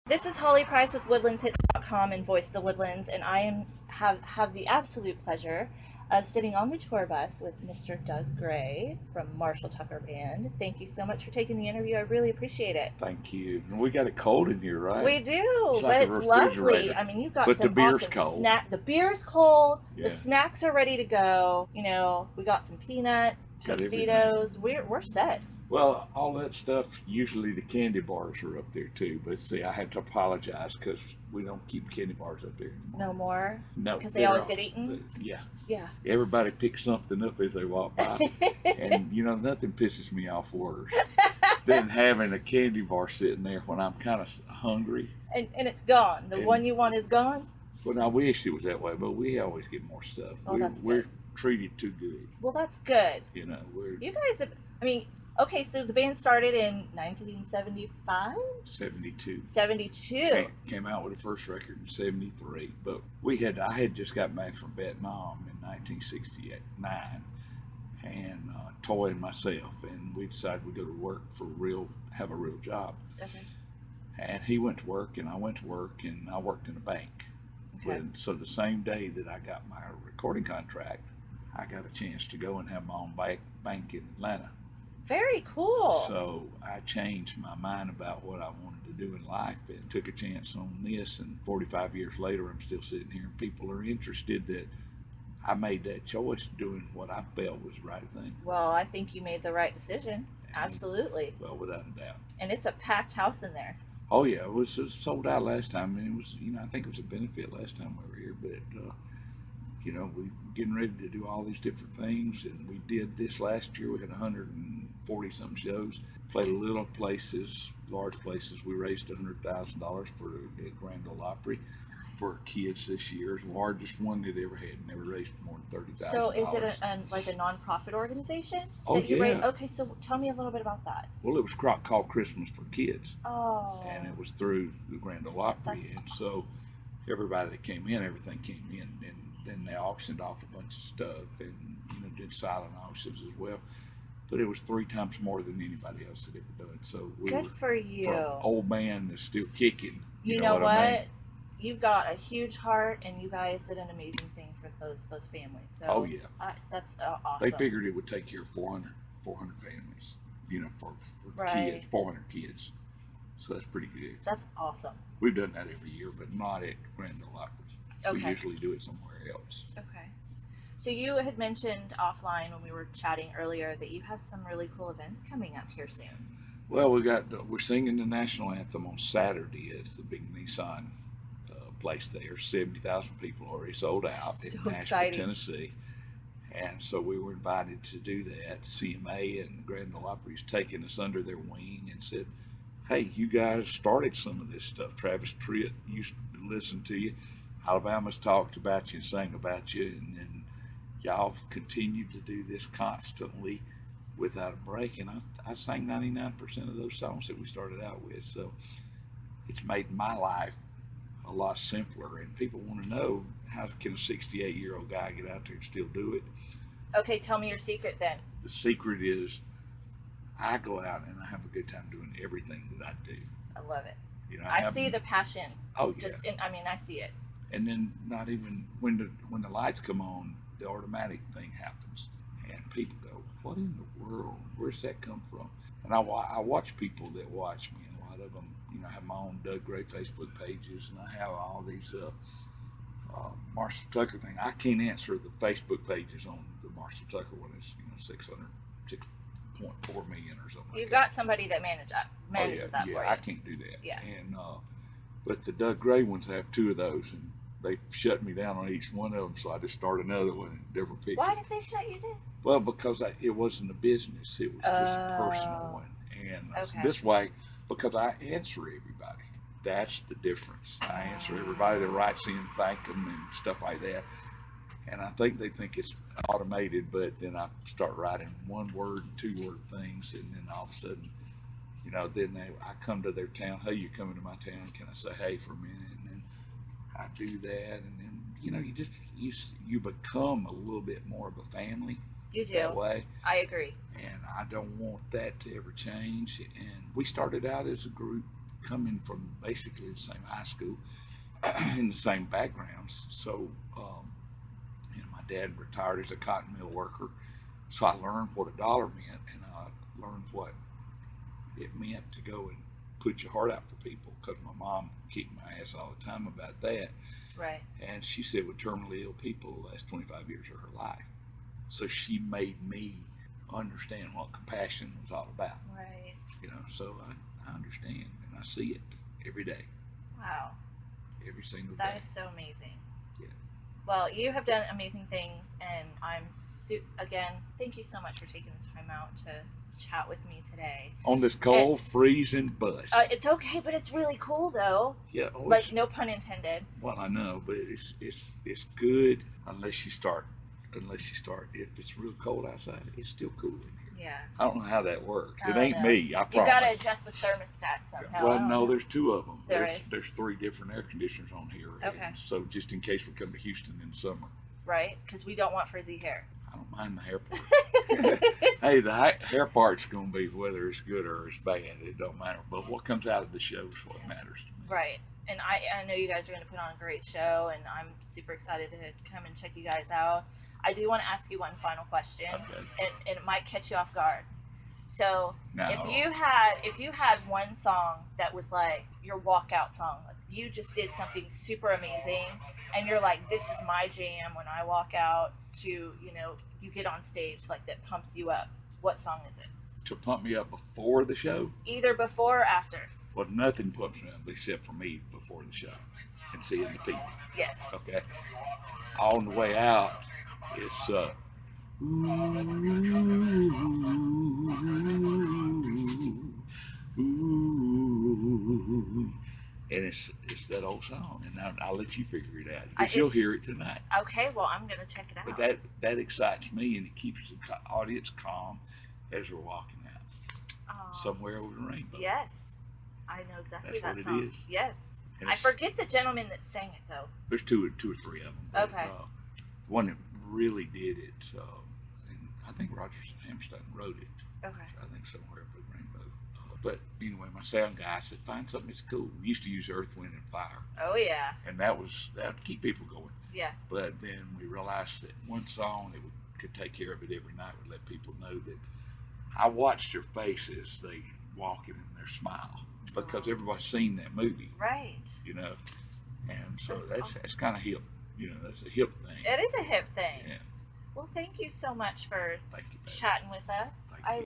This is Holly Price with WoodlandsHits.com and Voice the Woodlands, and I have the absolute pleasure of sitting on the tour bus with Mr. Doug Gray from Marshall Tucker Band. Thank you so much for taking the interview. I really appreciate it. Thank you. And we got it cold in here, right? We do, It's but like a it's lovely. refrigerator. I mean, you've got But the some beer's awesome cold. snack. The beer's cold. Yeah. The snacks are ready to go. You know, we got some peanuts, Got Dosey everything. Does. We're set. Well, all that stuff, usually the candy bars are up there too. But see, I had to apologize because we don't keep candy bars up there anymore. No more? No. Because they always get eaten? Yeah. Yeah. Everybody picks something up as they walk by. And, you know, nothing pisses me off worse than having a candy bar sitting there when I'm kind of hungry. And it's gone. The one you want is gone? Well, I wish it was that way, but we always get more stuff. Oh, that's we're good. treated too good. Well, that's good. You know, You guys have, I mean, okay, so the band started in 1975? 72. 72. Came out with the first record in 73, but I had just got back from Vietnam in 1969, and Toy and myself, and we decided we'd go to work have a real job. Okay. And he went to work, and I went to work, and I worked in a bank. Okay. And so the same day that I got my recording contract, I got a chance to go and have my own bank in Atlanta. Very cool. So I changed my mind about what I wanted to do in life and took a chance on this. And 45 years later, I'm still sitting here, and people are interested that I made that choice doing what I felt was the right thing. Well, I think you made the right decision. Absolutely. Well, without a doubt. And it's a packed house in there. Oh yeah, it was sold out last time, and it was, I think it was a benefit last time we were here, but we were getting ready to do all these different things, and we did this last year. We had 140 something shows, played little places, large places. We raised $100,000 for the Grand Ole Opry for kids this year, the largest one they'd ever had. Never raised more than $30,000. So is it like a nonprofit organization? Oh, that you yeah. raise? Okay, so tell me a little bit about that. Well, it was called Christmas for Kids. Oh. And it was through the Grand Ole Opry. That's And awesome. so everybody that came in, everything came in. And then they auctioned off a bunch of stuff and, did silent auctions as well. But it was 3 times more than anybody else had ever done. So we Good were, for you. for an old man that's still kicking. You know what? I mean? You've got a huge heart, and you guys did an amazing thing for those families. So Oh, yeah. that's awesome. They figured it would take care of 400 families, for Right. kids, 400 kids. So that's pretty good. That's awesome. We've done that every year, but not at Grand Ole Opry. We Okay. usually do it somewhere else. Okay. So you had mentioned offline when we were chatting earlier that you have some really cool events coming up here soon. Well, we're singing the national anthem on Saturday at the big Nissan place there. 70,000 people already sold out So in Nashville, exciting. Tennessee. And so we were invited to do that. CMA and the Grand Ole Opry's taken us under their wing and said, hey, you guys started some of this stuff. Travis Tritt used to listen to you. Alabama's talked about you and sang about you. And then y'all have continued to do this constantly without a break. And I sang 99% of those songs that we started out with. So it's made my life a lot simpler. And people want to know, how can a 68-year-old guy get out there and still do it? Okay, tell me your secret then. The secret is I go out and I have a good time doing everything that I do. I love it. I see the passion. Oh yeah. I see it. And then not even when the lights come on, the automatic thing happens, and people go, "What in the world? Where's that come from?" And I watch people that watch me, and a lot of them, I have my own Doug Gray Facebook pages, and I have all these Marshall Tucker thing. I can't answer the Facebook pages on the Marshall Tucker one. It's 6.4 million or something. You've like got somebody that manages that for you. I can't do that. Yeah. And but the Doug Gray ones have 2 of those, and they shut me down on each one of them. So I just started another one, different pictures. Why did they shut you down? Well, because it wasn't a business; it was just a personal one. And this way, because I answer everybody. That's the difference. I answer everybody that writes in, thank them, and stuff like that. And I think they think it's automated, but then I start writing 1-word and 2-word things, and then all of a sudden, then I come to their town. Hey, you coming to my town? Can I say hey for a minute? And then I do that, and then you become a little bit more of a family. You do. That way. I agree. And I don't want that to ever change. And we started out as a group coming from basically the same high school in the same backgrounds. So, my dad retired as a cotton mill worker, so I learned what a dollar meant, and I learned what it meant to go and put your heart out for people, because my mom kicked my ass all the time about that. Right. And she said with terminally ill people the last 25 years of her life. So she made me understand what compassion was all about. Right. So I understand, and I see it every day. Wow. Every single day. That is so amazing. Yeah. Well, you have done amazing things, and again, thank you so much for taking the time out to chat with me today. On this cold, freezing bus. It's okay, but it's really cool though. Yeah. Like, no pun intended. Well, I know, but it's good unless you start. If it's real cold outside, it's still cool in here. Yeah. I don't know how that works. It ain't me, I promise. You gotta adjust the thermostat somehow. Well, no, there's two of them. There's 3 different air conditioners on here. Okay. And so just in case we come to Houston in the summer. Right, because we don't want frizzy hair. I don't mind the hair part. Hey, the hair part's going to be whether it's good or it's bad. It don't matter. But what comes out of the show is what matters to me. Right. And I know you guys are going to put on a great show, and I'm super excited to come and check you guys out. I do want to ask you one final question, Okay. and it might catch you off guard. So, No. if you had one song that was like your walkout song, like you just did something super amazing, and you're like, this is my jam when I walk out to, you get on stage, like, that pumps you up. What song is it? To pump me up before the show? Either before or after. Well, nothing pumps me up except for me before the show and seeing the people. Yes. Okay. On the way out, it's and it's that old song, and I'll let you figure it out, because you'll hear it tonight. Okay, well, I'm gonna check it out. But that excites me, and it keeps the audience calm as we're walking out somewhere over the rainbow. Yes, I know exactly That's that what song. it is. Yes, And I forget the gentleman that sang it though. There's two or three of them. But, Okay. the one that really did it, and I think Rogers and Hammerstein wrote it. Okay. I think somewhere over the rainbow. But anyway, my sound guy said, find something that's cool. We used to use Earth, Wind, and Fire. Oh yeah. And that would keep people going. Yeah. But then we realized that one song that could take care of it every night would let people know that I watched their faces, they walking in their smile, because everybody's seen that movie. Right. And so That's awesome. that's kind of hip. That's a hip thing. It is a hip thing. Yeah. Well, thank you so much for Thank you, baby. chatting with us. Thank you.